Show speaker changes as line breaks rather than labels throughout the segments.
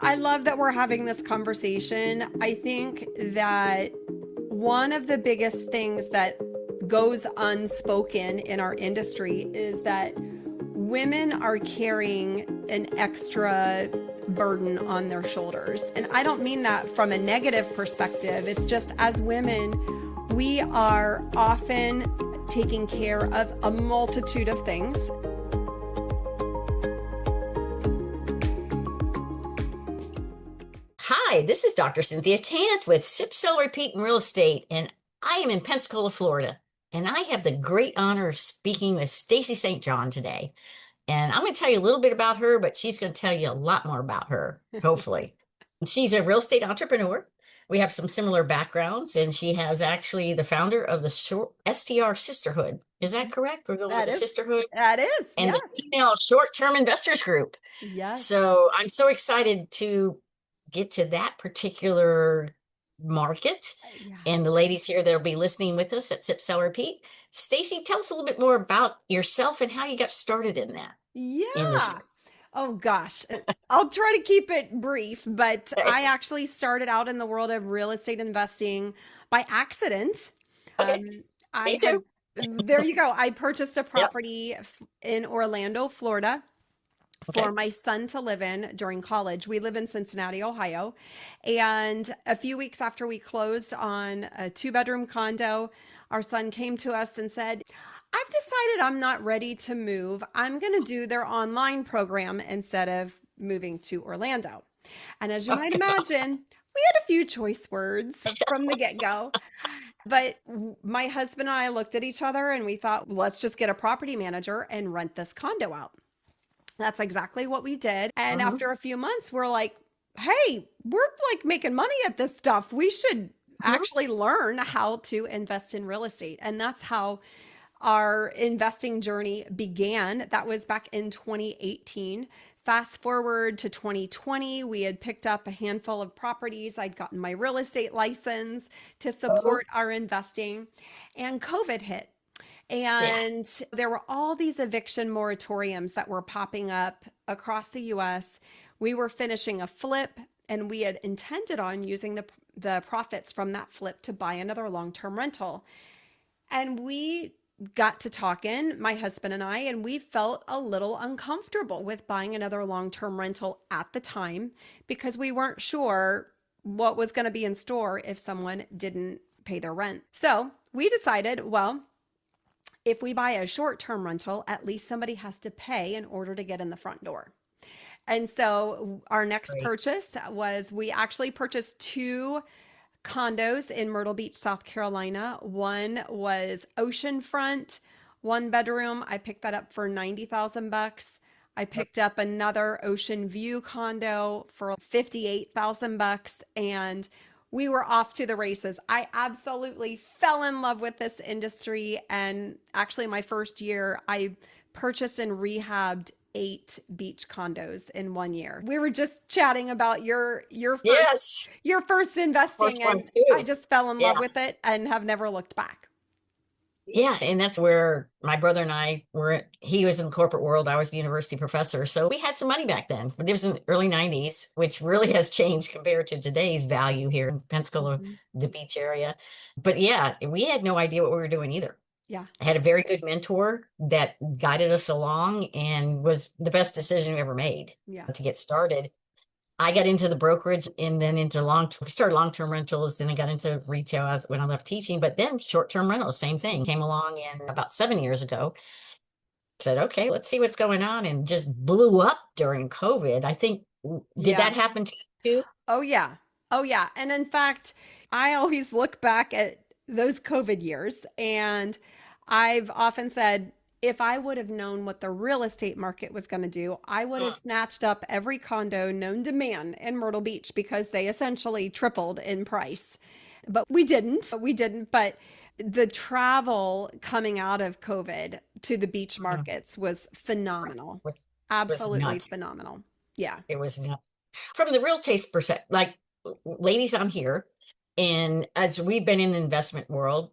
I love that we're having this conversation. I think that one of the biggest things that goes unspoken in our industry is that women are carrying an extra burden on their shoulders. And I don't mean that from a negative perspective. It's just as women, we are often taking care of a multitude of things.
Hi, this is Dr. Cynthia Tant with Sip, Sell, Repeat in Real Estate, and I am in Pensacola, Florida. And I have the great honor of speaking with Stacey St. John today. And I'm going to tell you a little bit about her, but she's going to tell you a lot more about her, hopefully. She's a real estate entrepreneur. We have some similar backgrounds, and she has actually the founder of the STR Sisterhood. Is that correct? We're going with
That
the
is,
sisterhood
that is,
and
yes,
the female short-term investors group.
yes.
So I'm so excited to get to that particular market.
Yeah.
And the ladies here that'll be listening with us at Sip Sell Repeat. Stacey, tell us a little bit more about yourself and how you got started in that
Yeah.
industry.
Oh gosh. I'll try to keep it brief, but
Okay.
I actually started out in the world of real estate investing by accident.
Okay.
Um, I
Me
had,
too.
there you go. I purchased a
Yep.
property in Orlando, Florida for
Okay.
my son to live in during college. We live in Cincinnati, Ohio. And a few weeks after we closed on a 2-bedroom condo, our son came to us and said, I've decided I'm not ready to move. I'm going to do their online program instead of moving to Orlando. And as you might
Okay.
imagine, we had a few choice words from the get go. But my husband and I looked at each other and we thought, let's just get a property manager and rent this condo out. That's exactly what we did. And
Mhm.
after a few months, we're like, hey, we're like making money at this stuff. We should
Mhm.
actually learn how to invest in real estate. And that's how our investing journey began. That was back in 2018. Fast forward to 2020, we had picked up a handful of properties. I'd gotten my real estate license to
Mhm.
support our investing, and COVID hit.
Yeah.
And there were all these eviction moratoriums that were popping up across the US. We were finishing a flip and we had intended on using the profits from that flip to buy another long-term rental. And we got to talking, my husband and I, and we felt a little uncomfortable with buying another long-term rental at the time because we weren't sure what was going to be in store if someone didn't pay their rent. So we decided, well, if we buy a short term rental, at least somebody has to pay in order to get in the front door. And so our next
Great.
purchase was we actually purchased 2 condos in Myrtle Beach, South Carolina. One was oceanfront, 1 bedroom. I picked that up for 90,000 bucks. I
Yep.
picked up another ocean view condo for 58,000 bucks, and we were off to the races. I absolutely fell in love with this industry, and actually my first year I purchased and rehabbed 8 beach condos in 1 year. We were just chatting about
Yes.
your first
First
investing,
one
and I
too.
just fell in love
Yeah.
with it and have never looked back.
Yeah, and that's where my brother and I were. He was in the corporate world. I was a university professor. So we had some money back then. It was in the early 90s, which really has changed compared to today's value here in Pensacola,
Mhm.
the beach area. But yeah, we had no idea what we were doing either.
Yeah.
I had a very good mentor that guided us along and was the best decision we ever made
Yeah.
to get started. I got into the brokerage and then into we started long-term rentals. Then I got into retail when I left teaching, but then short-term rentals, same thing, came along in about 7 years ago. Said, okay, let's see what's going on, and just blew up during COVID. I think, did
Yeah.
that happen to you too?
Oh, yeah. Oh, yeah. And in fact, I always look back at those COVID years, and I've often said, if I would have known what the real estate market was going to do, I would have
Mm.
snatched up every condo known to man in Myrtle Beach because they essentially tripled in price. But we didn't. We didn't. But the travel coming out of COVID to the beach
Mhm.
markets was phenomenal.
Was
Absolutely
nuts.
phenomenal. Yeah.
It was nuts. From the real estate perspective, like, ladies, I'm here. And as we've been in the investment world,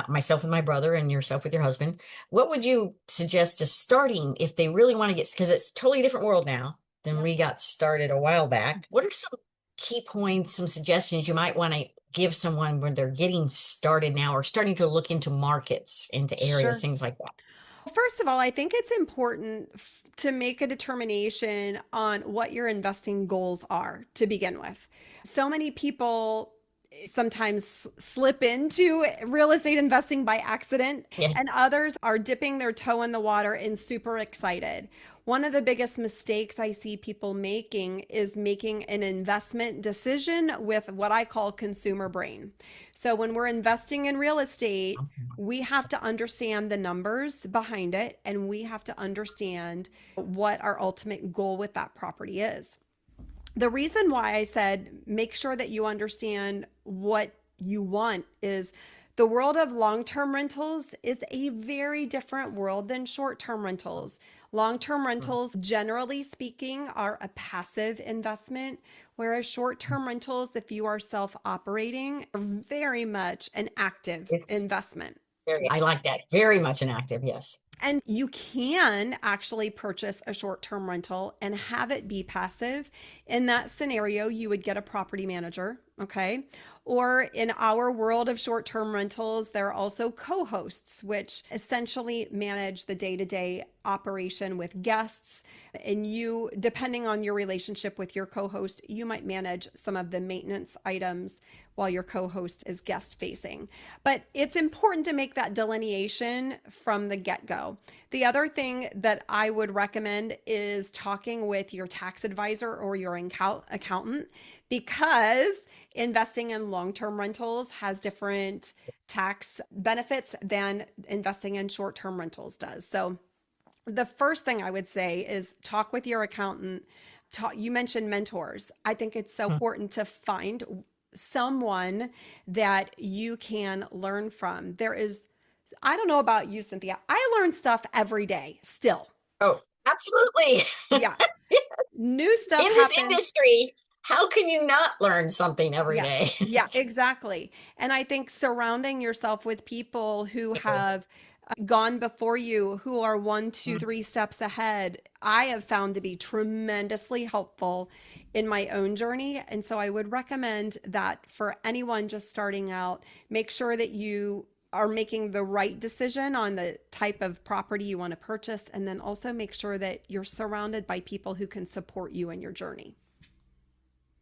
myself with my brother and yourself with your husband, what would you suggest to starting if they really want to get, because it's a totally different world now and we got started a while back. What are some key points, some suggestions you might want to give someone when they're getting started now or starting to look into markets, into areas,
Sure.
things like that?
First of all, I think it's important to make a determination on what your investing goals are to begin with. So many people sometimes slip into real estate investing by accident,
Yeah.
and others are dipping their toe in the water and super excited. One of the biggest mistakes I see people making is making an investment decision with what I call consumer brain. So when we're investing in real estate, we have to understand the numbers behind it, and we have to understand what our ultimate goal with that property is. The reason why I said make sure that you understand what you want is the world of long-term rentals is a very different world than short-term rentals. Long-term rentals, generally speaking, are a passive investment, whereas short-term rentals, if you are self-operating, are very much an active
It's
investment.
I like that. Very much an active, yes.
And you can actually purchase a short term rental and have it be passive. In that scenario, you would get a property manager. Okay. Or in our world of short term rentals, there are also co hosts, which essentially manage the day to day operation with guests. And you, depending on your relationship with your co host, you might manage some of the maintenance items while your co host is guest facing. But it's important to make that delineation from the get go. The other thing that I would recommend is talking with your tax advisor or your accountant, because investing in long term rentals has different tax benefits than investing in short term rentals does. So, the first thing I would say is talk with your accountant. You mentioned mentors. I think it's so important to find someone that you can learn from. I don't know about you, Cynthia. I learn stuff every day still.
Oh, absolutely.
Yeah. New stuff
In this
happens.
industry, how can you not learn something every
Yeah.
day?
Yeah, exactly. And I think surrounding yourself with people who have gone before you, who are one, two, three steps ahead, I have found to be tremendously helpful in my own journey. And so I would recommend that for anyone just starting out, make sure that you are making the right decision on the type of property you want to purchase. And then also make sure that you're surrounded by people who can support you in your journey.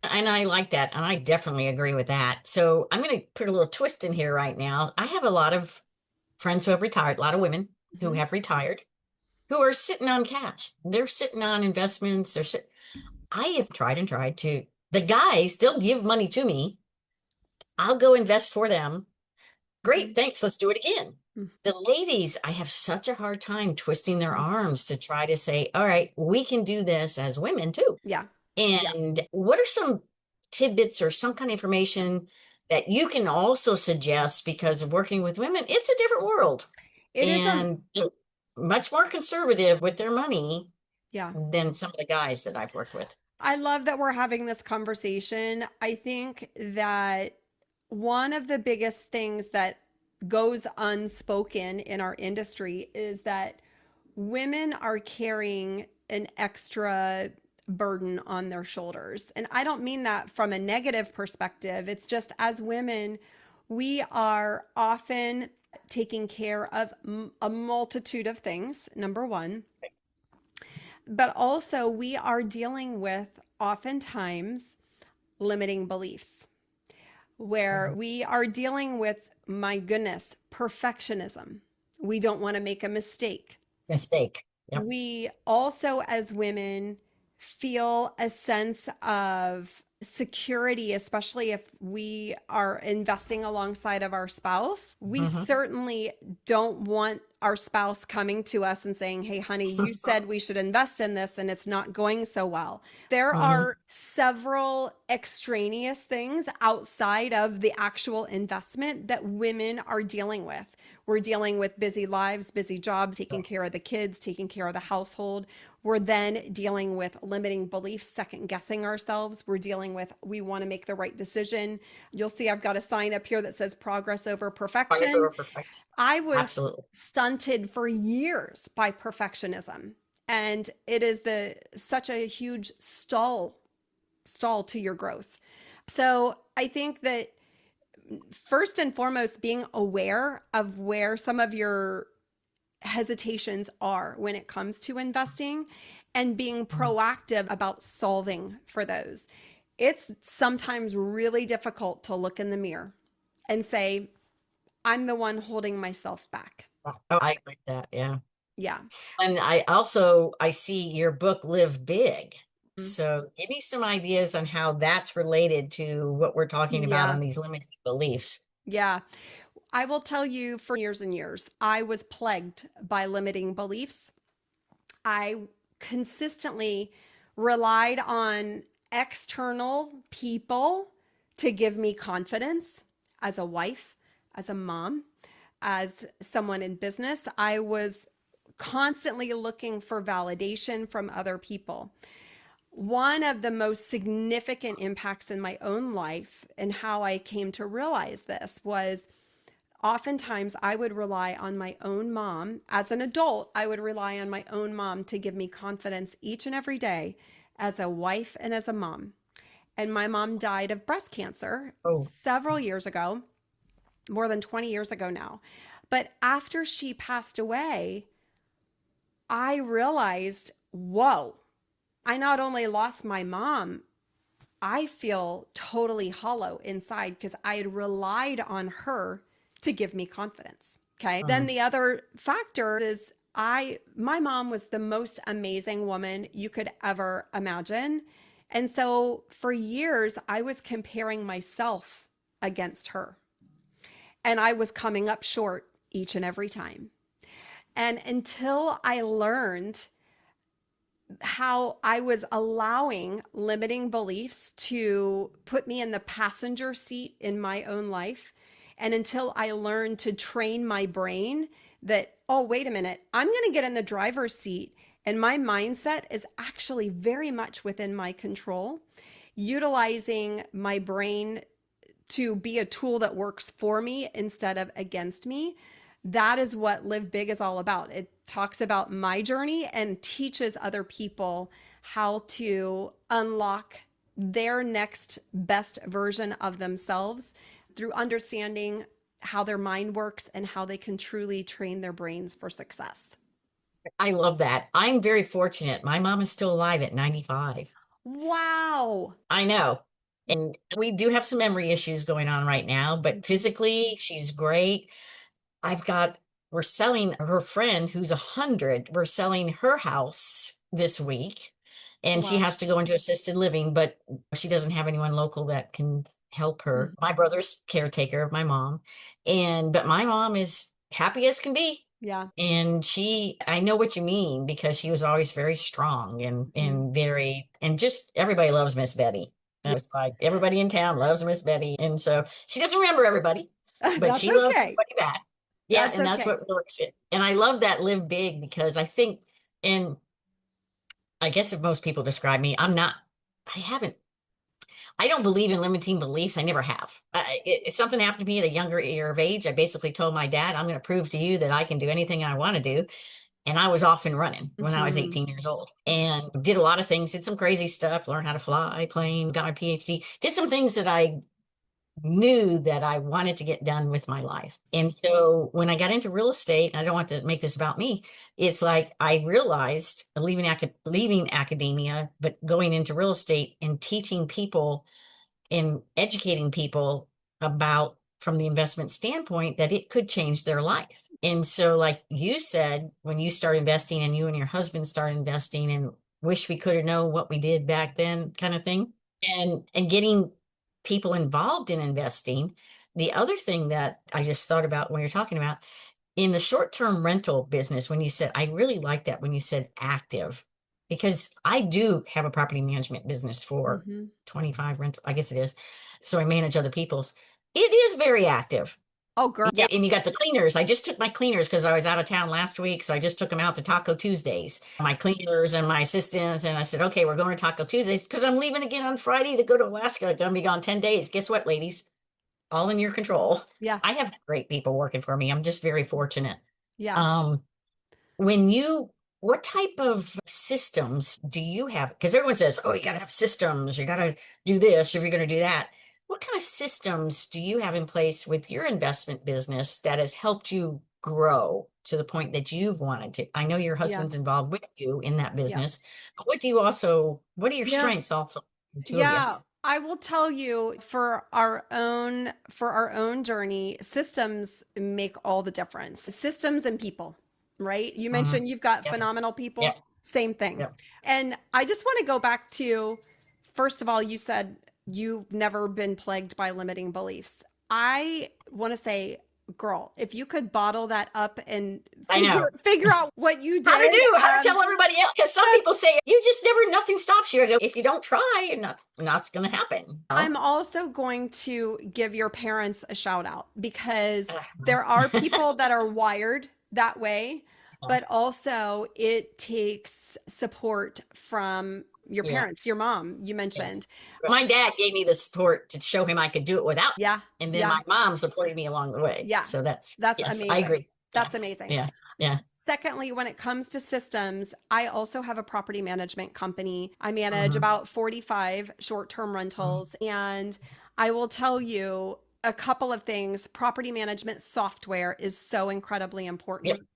And I like that. And I definitely agree with that. So I'm going to put a little twist in here right now. I have a lot of friends who have retired, a lot of women who
Mhm.
have retired, who are sitting on cash. They're sitting on investments. I have tried and tried to, the guys, they'll give money to me. I'll go invest for them. Great,
Mhm.
thanks. Let's do it again.
Mhm.
The ladies, I have such a hard time twisting their arms to try to say, all right, we can do this as women too.
Yeah.
And what are some tidbits or some kind of information that you can also suggest, because of working with women, it's a different world
It is
and they're much more conservative with their money
yeah.
than some of the guys that I've worked with.
I love that we're having this conversation. I think that one of the biggest things that goes unspoken in our industry is that women are carrying an extra burden on their shoulders. And I don't mean that from a negative perspective. It's just as women, we are often taking care of a multitude of things, number one. But also, we are dealing with oftentimes limiting beliefs where we are dealing with, my goodness, perfectionism. We don't want to make a mistake.
Mistake. Yep.
We also, as women, feel a sense of security, especially if we are investing alongside of our spouse. We
Mhm.
certainly don't want our spouse coming to us and saying, "Hey, honey, you said we should invest in this and it's not going so well." There
Mhm.
are several extraneous things outside of the actual investment that women are dealing with. We're dealing with busy lives, busy jobs, taking care of the kids, taking care of the household. We're then dealing with limiting beliefs, second guessing ourselves. We're dealing with, we want to make the right decision. You'll see I've got a sign up here that says progress over
Progress
perfection.
over perfect.
I was
Absolutely.
stunted for years by perfectionism. And it is such a huge stall to your growth. So I think that first and foremost, being aware of where some of your hesitations are when it comes to investing and being proactive about solving for those. It's sometimes really difficult to look in the mirror and say, I'm the one holding myself back.
Oh, I agree with that. Yeah.
Yeah.
And I see your book, Live Big. So give me some ideas on how that's related to what we're talking about
Yeah.
on these limiting beliefs.
Yeah. I will tell you, for years and years, I was plagued by limiting beliefs. I consistently relied on external people to give me confidence as a wife, as a mom, as someone in business. I was constantly looking for validation from other people. One of the most significant impacts in my own life and how I came to realize this was oftentimes I would rely on my own mom. As an adult, I would rely on my own mom to give me confidence each and every day as a wife and as a mom. And my mom died of breast cancer
Oh,
several years ago, more than 20 years ago now. But after she passed away, I realized, whoa, I not only lost my mom, I feel totally hollow inside because I had relied on her to give me confidence. Okay. Then the other factor is my mom was the most amazing woman you could ever imagine. And so for years, I was comparing myself against her and I was coming up short each and every time. And until I learned how I was allowing limiting beliefs to put me in the passenger seat in my own life. And until I learned to train my brain that, oh, wait a minute, I'm going to get in the driver's seat. And my mindset is actually very much within my control, utilizing my brain to be a tool that works for me instead of against me. That is what Live Big is all about. It talks about my journey and teaches other people how to unlock their next best version of themselves through understanding how their mind works and how they can truly train their brains for success.
I love that. I'm very fortunate. My mom is still alive at 95.
Wow.
I know. And we do have some memory issues going on right now, but
Mhm.
physically, she's great. We're selling her friend who's 100. We're selling her house this week, and she
Wow.
has to go into assisted living, but she doesn't have anyone local that can help her.
Mhm.
My brother's caretaker of my mom, but my mom is happy as can be.
Yeah.
And I know what you mean because she was always very strong
Mhm.
and just everybody loves Miss Betty. And it was like everybody in town loves Miss Betty. And so she doesn't remember everybody, but
That's
she loves
okay.
everybody back. Yeah,
That's
and that's
okay.
what works it. And I love that live big because and I guess if most people describe me, I haven't, I don't believe in limiting beliefs. I never have. Something happened to me at a younger year of age. I basically told my dad, I'm going to prove to you that I can do anything I want to do. And I was off and running when I was
Mhm.
18 years old and did a lot of things, did some crazy stuff, learned how to fly, plane, got my PhD, did some things that I knew that I wanted to get done with my life. And so when I got into real estate, and I don't want to make this about me, it's like I realized leaving academia, but going into real estate and teaching people and educating people about from the investment standpoint that it could change their life. And so, like you said, when you start investing and you and your husband start investing and wish we could have known what we did back then, kind of thing, and getting people involved in investing. The other thing that I just thought about when you're talking about in the short-term rental business, when you said, I really like that when you said active, because I do have a property management business for
Mhm.
25 rental, I guess it is. So I manage other people's. It is very active.
Oh, girl.
Yeah, and you got the cleaners. I just took my cleaners because I was out of town last week. So I just took them out to Taco Tuesdays. My cleaners and my assistants. And I said, okay, we're going to Taco Tuesdays because I'm leaving again on Friday to go to Alaska. I'm going to be gone 10 days. Guess what, ladies? All in your control.
Yeah.
I have great people working for me. I'm just very fortunate.
Yeah.
Um, when you What type of systems do you have? Because everyone says, oh, you got to have systems, you got to do this if you're going to do that. What kind of systems do you have in place with your investment business that has helped you grow to the point that you've wanted to? I know your
Yeah.
husband's involved with you in that
Yeah.
business, but what are your
Yeah.
strengths also, the two of you?
Yeah, I will tell you for our own journey, systems make all the difference. Systems and people, right? You
Mhm.
mentioned you've got
Yep,
phenomenal people,
yep,
same thing.
yep.
And I just want to go back to, first of all, you said you've never been plagued by limiting beliefs. I want to say, girl, if you could bottle that up and
I know.
figure out what you
How to
did,
do, how to tell everybody else. Because some
that's
people say, you just never, nothing stops you. I go, if you don't try, not going to happen. Oh.
I'm also going to give your parents a shout out because there are people that are wired that way, but also it takes support from your
Yeah,
parents, your mom, you
yeah.
mentioned.
My dad gave me the support to show him I could do it without,
Yeah,
and then
yeah,
my mom supported me along the way.
yeah.
So that's,
That's
yes, I
amazing.
agree. Yeah,
That's amazing.
yeah, yeah.
Secondly, when it comes to systems, I also have a property management company. I manage
Hmm.
about 45 short term rentals. And I will tell you a couple of things. Property management software is so incredibly
Yep,
important.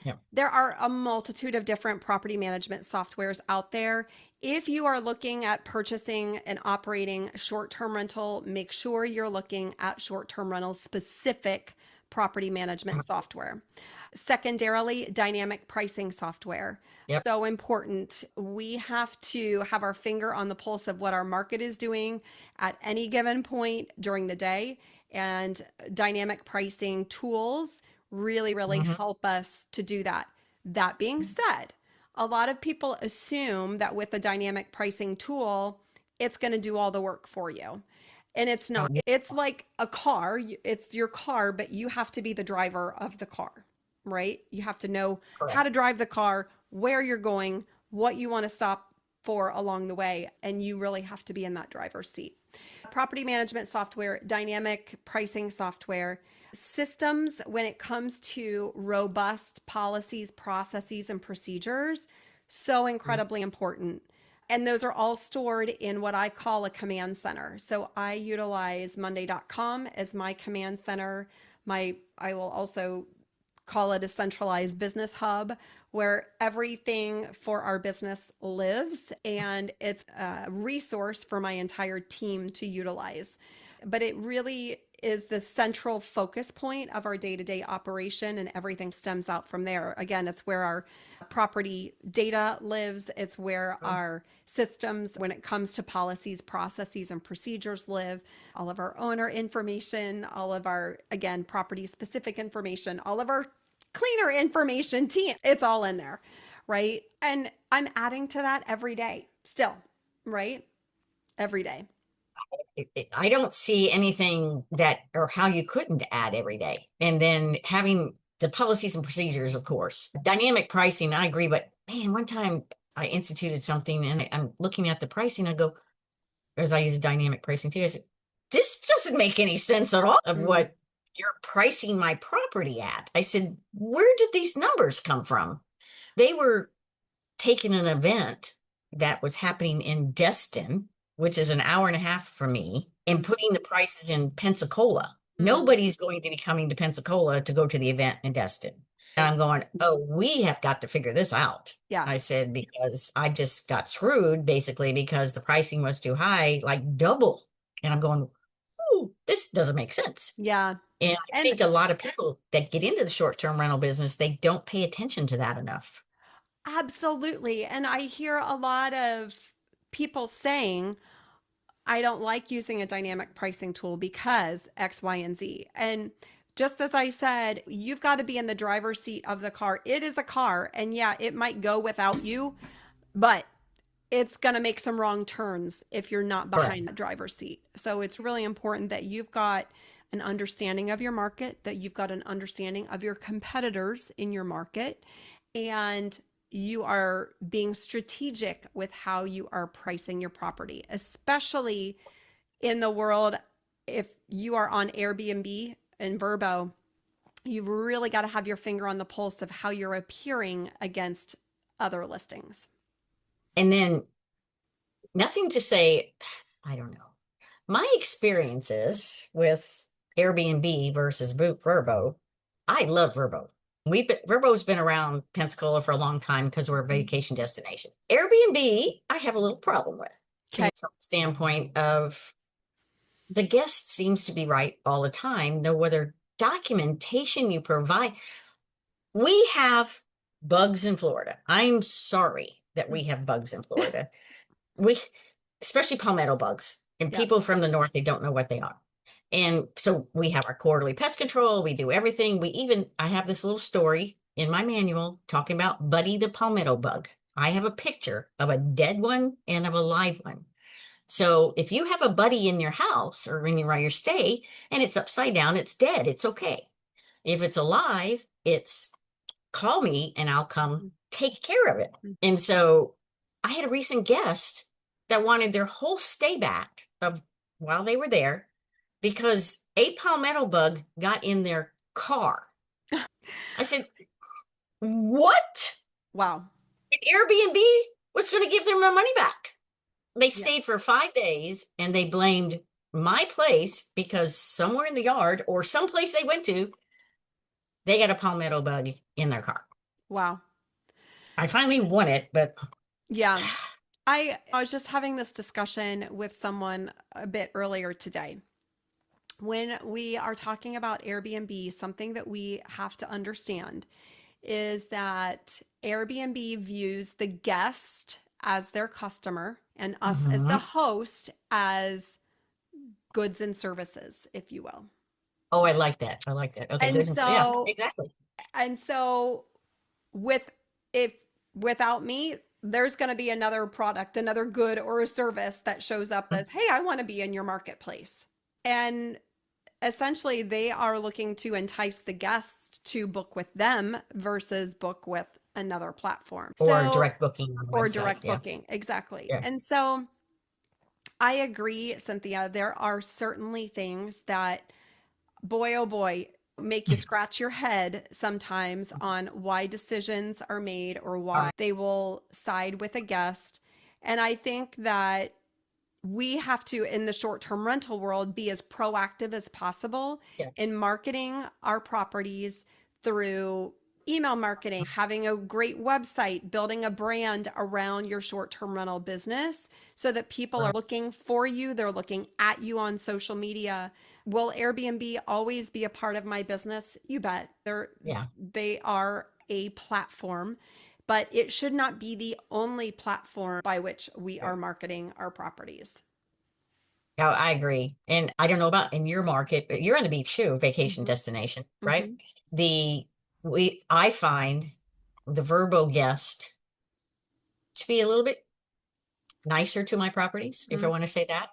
yep.
There are a multitude of different property management softwares out there. If you are looking at purchasing and operating short term rental, make sure you're looking at short term rental specific property management software. Secondarily, dynamic pricing software.
Yep.
So important. We have to have our finger on the pulse of what our market is doing at any given point during the day. And dynamic pricing tools really
Hmm.
help us to do that. That being said, a lot of people assume that with a dynamic pricing tool, it's going to do all the work for you. And it's
Oh,
not.
yeah.
It's like a car. It's your car, but you have to be the driver of the car, right? You have to know how
Correct.
to drive the car, where you're going, what you want to stop for along the way, and you really have to be in that driver's seat. Property management software, dynamic pricing software, systems when it comes to robust policies, processes, and procedures, so incredibly important. And those are all stored in what I call a command center. So I utilize monday.com as my command center. I will also call it a centralized business hub where everything for our business lives, and it's a resource for my entire team to utilize. But it really is the central focus point of our day-to-day operation, and everything stems out from there. Again, it's where our property data lives. It's where our systems, when it comes to policies, processes, and procedures, live. All of our owner information, all of our, again, property specific information, all of our cleaner information, it's all in there, right? And I'm adding to that every day still, right? Every day.
I don't see anything that or how you couldn't add every day. And then having the policies and procedures, of course. Dynamic pricing, I agree, but man, one time I instituted something and I'm looking at the pricing, I go, as I use dynamic pricing too, I said, this doesn't make any sense at all of
Mm,
what you're pricing my property at. I said, where did these numbers come from? They were taking an event that was happening in Destin, which is an hour and a half from me, and
mm,
putting the prices in Pensacola.
mm.
Nobody's going to be coming to Pensacola to go to the event in Destin. And I'm going, oh, we have got to figure this out.
Yeah,
I said, because I just got screwed basically because the pricing was too high, like double. And I'm going, oh, this doesn't make sense.
yeah.
And I
And
think a lot of people that get into the short-term rental business, they don't pay attention to that enough.
absolutely. And I hear a lot of people saying, I don't like using a dynamic pricing tool because X, Y, and Z. And just as I said, you've got to be in the driver's seat of the car. It is a car. And yeah, it might go without you, but it's going to make some wrong turns if you're not behind
Correct.
the driver's seat. So it's really important that you've got an understanding of your market, that you've got an understanding of your competitors in your market, and you are being strategic with how you are pricing your property, especially in the world. If you are on Airbnb and Vrbo, You've really got to have your finger on the pulse of how you're appearing against other listings.
And then nothing to say, I don't know. My experiences with Airbnb versus Vrbo, I love Vrbo. Vrbo's been around Pensacola for a long time because we're a vacation destination. Airbnb, I have a little problem with,
Okay.
from the standpoint of the guest seems to be right all the time, no whether documentation you provide. We have bugs in Florida. I'm sorry that we have bugs in Florida. We, especially palmetto bugs, and
Yep.
people from the north, they don't know what they are. And so we have our quarterly pest control. We do everything. I have this little story in my manual talking about Buddy the palmetto bug. I have a picture of a dead one and of a live one. So if you have a buddy in your house or in your stay and it's upside down, it's dead. It's okay. If it's alive, it's call me and I'll come take care of it. And so I had a recent guest that wanted their whole stay back of while they were there because a palmetto bug got in their car. I said, what?
Wow.
Airbnb was going to give them their money back. They
Yeah.
stayed for 5 days and they blamed my place because somewhere in the yard or someplace they went to, they got a palmetto bug in their car.
Wow.
I finally won it, but
Yeah. I was just having this discussion with someone a bit earlier today. When we are talking about Airbnb, something that we have to understand is that Airbnb views the guest as their customer and us as the host as goods and services, if you will.
oh, I like that. I like that. Okay,
And
good. Yeah,
so
exactly.
and so with if without me, there's going to be another product, another good or a service that shows up as, hey, I want to be in your marketplace. And essentially, they are looking to entice the guest to book with them versus book with another platform.
Or
So,
direct booking on the
or
website.
direct
Yeah.
booking. Exactly.
Yeah.
And so I agree, Cynthia. There are certainly things that, boy, oh boy, make you scratch your head sometimes on why decisions are made or why they will side with a guest. And I think that we have to, in the short term rental world, be as proactive as possible
Yeah.
in marketing our properties through email marketing, having a great website, building a brand around your short term rental business so that people are looking for you, they're looking at you on social media. Will Airbnb always be a part of my business? You bet. They are a platform, but it should not be the only platform by which we are marketing our properties.
Oh, I agree. And I don't know about in your market, but you're on the beach too, vacation destination, right?
Mhm.
I find the Vrbo guest to be a little bit nicer to my properties, if I
Mm.
want to say that.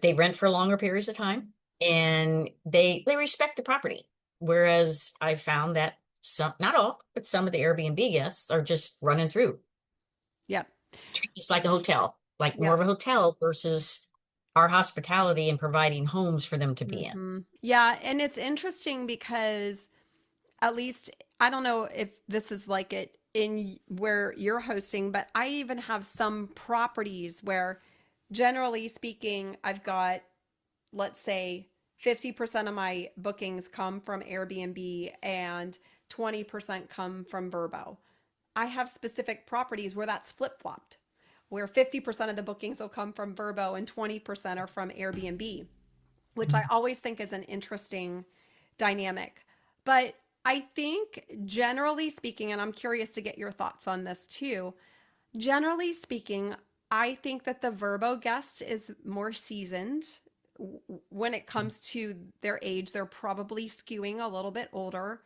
They rent for longer periods of time and they respect the property. Whereas I found that some, not all, but some of the Airbnb guests are just running through.
Yep.
Treat us like a hotel, like more
Yep.
of a hotel versus our hospitality and providing homes for them to be in.
Yeah. And it's interesting because at least I don't know if this is like it in where you're hosting, but I even have some properties where, generally speaking, I've got, let's say, 50% of my bookings come from Airbnb and 20% come from Vrbo. I have specific properties where that's flip flopped, where 50% of the bookings will come from Vrbo and 20% are from Airbnb, which I always think is an interesting dynamic. But I think, generally speaking, and I'm curious to get your thoughts on this too, generally speaking, I think that the Vrbo guest is more seasoned when it comes to their age. They're probably skewing a little bit older.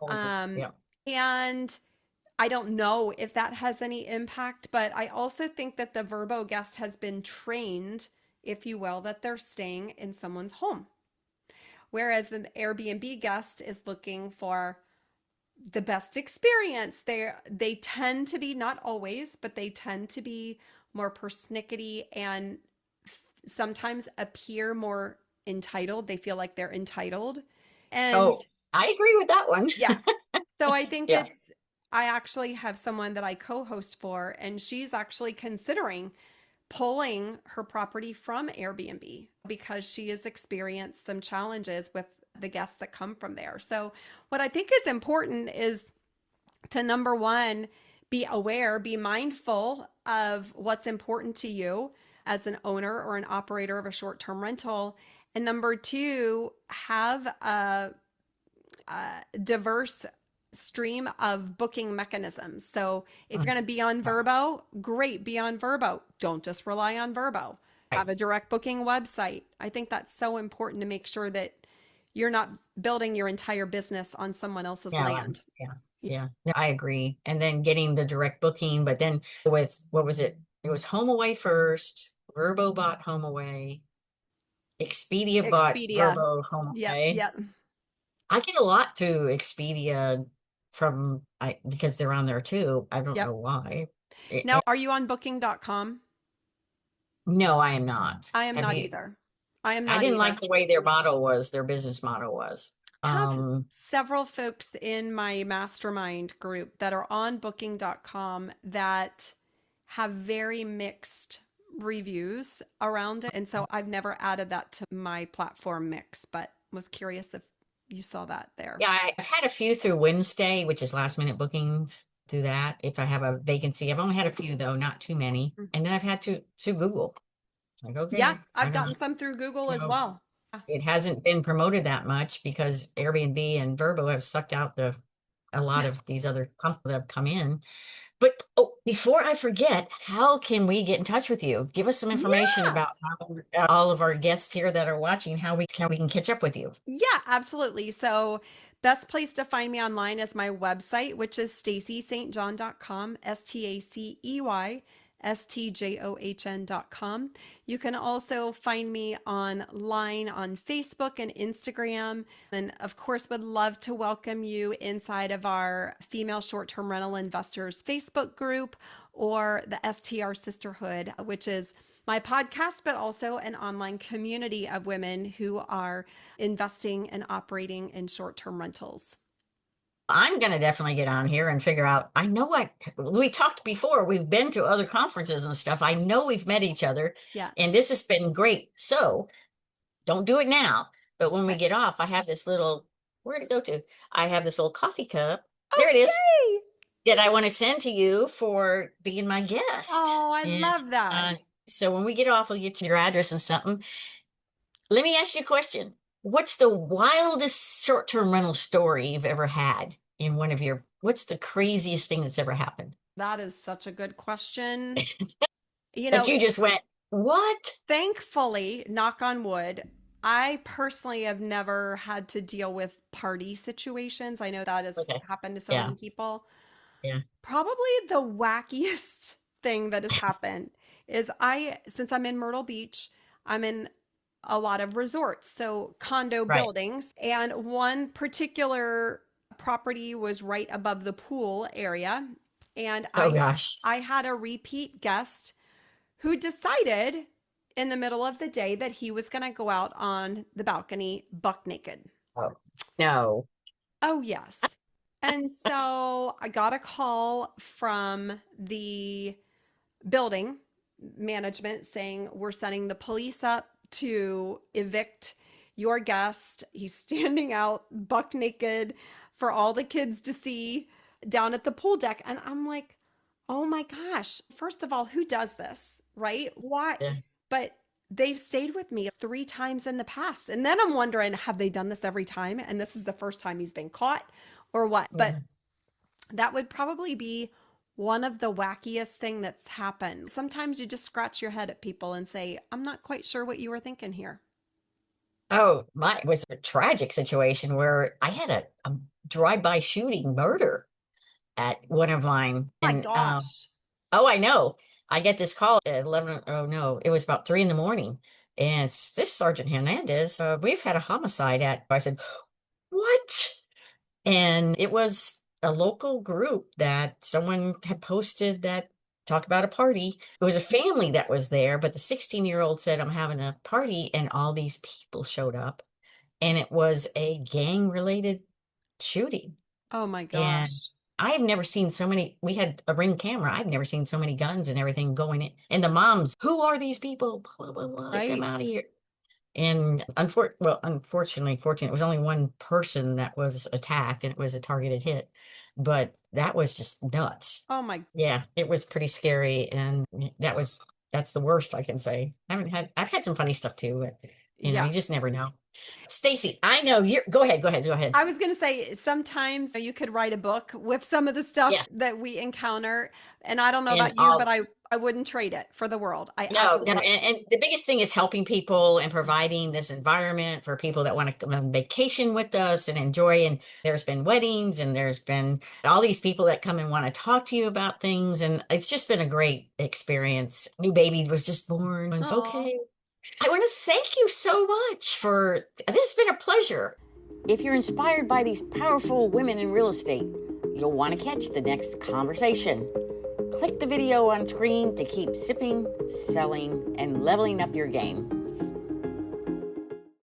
Um,
Yeah.
and I don't know if that has any impact, but I also think that the Vrbo guest has been trained, if you will, that they're staying in someone's home. Whereas the Airbnb guest is looking for the best experience. They tend to be, not always, but they tend to be more persnickety and sometimes appear more entitled. They feel like they're entitled. And
Oh, I agree with that one.
Yeah. So I think
Yeah.
I actually have someone that I co host for, and she's actually considering pulling her property from Airbnb because she has experienced some challenges with the guests that come from there. So, what I think is important is to number one, be aware, be mindful of what's important to you as an owner or an operator of a short term rental. And number two, have a diverse stream of booking mechanisms. So if you're
Mm.
going to be on Vrbo, great, be on Vrbo. Don't just rely on Vrbo.
Right.
Have a direct booking website. I think that's so important to make sure that you're not building your entire business on someone else's
Yeah.
land.
Yeah. Yeah. No, I agree. And then getting the direct booking, but then with, what was it? It was HomeAway first. Vrbo bought HomeAway. Expedia bought
Expedia.
Vrbo
Yep,
HomeAway.
yep,
I get a lot to Expedia from because they're on there too. I don't
yep.
know why.
Now, are you on booking.com?
No, I am not.
I am
Have
not
you?
either. I am
I
not
didn't
either.
like the way their model was, their business model was.
Have several folks in my mastermind group that are on booking.com that have very mixed reviews around it. And so I've never added that to my platform mix, but was curious if you saw that there.
Yeah, I've had a few through Wednesday, which is last minute bookings. Do that if I have a vacancy. I've only had a few though, not too many.
Mm.
And then I've had to Google. Like,
Yeah,
okay, I
I've gotten
don't
some through Google as
know.
well. Yeah.
It hasn't been promoted that much because Airbnb and Vrbo have sucked out a lot of these other companies that have come in. But oh, before I forget, how can we get in touch with you? Give us some information
Yeah.
about how, all of our guests here that are watching, how we can catch up with you.
Yeah, absolutely. So, best place to find me online is my website, which is staceystjohn.com, STACEYSTJOHN.com. You can also find me online on Facebook and Instagram. And of course, would love to welcome you inside of our Female Short Term Rental Investors Facebook group or the STR Sisterhood, which is my podcast, but also an online community of women who are investing and operating in short term rentals.
I'm going to definitely get on here and figure out. We talked before, we've been to other conferences and stuff. I know we've met each other
Yeah.
and this has been great. So don't do it now. But when we
Okay.
get off, I have this little, where'd it go to? I have this little coffee cup.
Oh,
There it is.
yay.
That I want to send to you for being my guest.
Oh, I
And
love that.
so when we get off, we'll get your address and something. Let me ask you a question. What's the wildest short-term rental story you've ever had in one of your, what's the craziest thing that's ever happened?
That is such a good question.
That you just went, what?
Thankfully, knock on wood, I personally have never had to deal with party situations. I know that has
Okay.
happened to so
Yeah.
many people.
Yeah.
Probably the wackiest thing that has happened is since I'm in Myrtle Beach, I'm in a lot of resorts, so condo
Right.
buildings. And one particular property was right above the pool area. And
Oh gosh.
I had a repeat guest who decided in the middle of the day that he was going to go out on the balcony buck naked.
Oh no.
Oh, yes. And so I got a call from the building management saying, we're sending the police up to evict your guest. He's standing out buck naked for all the kids to see down at the pool deck. And I'm like, oh my gosh. First of all, who does this? Right? Why?
Yeah.
But they've stayed with me 3 times in the past. And then I'm wondering, have they done this every time? And this is the first time he's been caught or what? But that would probably be one of the wackiest thing that's happened. Sometimes you just scratch your head at people and say, I'm not quite sure what you were thinking here.
Oh, it was a tragic situation where I had a drive-by shooting murder at one of mine.
Oh my
And
gosh.
oh, I know. I get this call at 11. Oh no, it was about 3 in the morning. And it's this Sergeant Hernandez. We've had a homicide at, I said, what? And it was a local group that someone had posted that talk about a party. It was a family that was there, but the 16-year-old said, I'm having a party, and all these people showed up. And it was a gang related shooting.
Oh my
And
gosh.
I've never seen so many. We had a Ring camera. I've never seen so many guns and everything going in. And the moms, who are these people? Blah, blah, blah, get them out of
Right.
here. And unfortunately, fortunately, it was only one person that was attacked, and it was a targeted hit. But that was just nuts.
Oh my,
Yeah, it was pretty scary, and that's the worst I can say. I've had some funny stuff too, but
yeah.
you just never know. Stacy, I know you're. Go ahead, go ahead, go ahead.
I was going to say sometimes you could write a book with some of the stuff
Yes,
that we encounter. And I don't know
and
about you, but
all.
I wouldn't trade it for the world. I
No, no,
absolutely,
and the biggest thing is helping people and providing this environment for people that want to come on vacation with us and enjoy. And there's been weddings and there's been all these people that come and want to talk to you about things. And it's just been a great experience. New baby was just born. It's
oh,
okay. I want to thank you so much for this has been a pleasure. If you're inspired by these powerful women in real estate, you'll want to catch the next conversation. Click the video on screen to keep sipping, selling, and leveling up your game.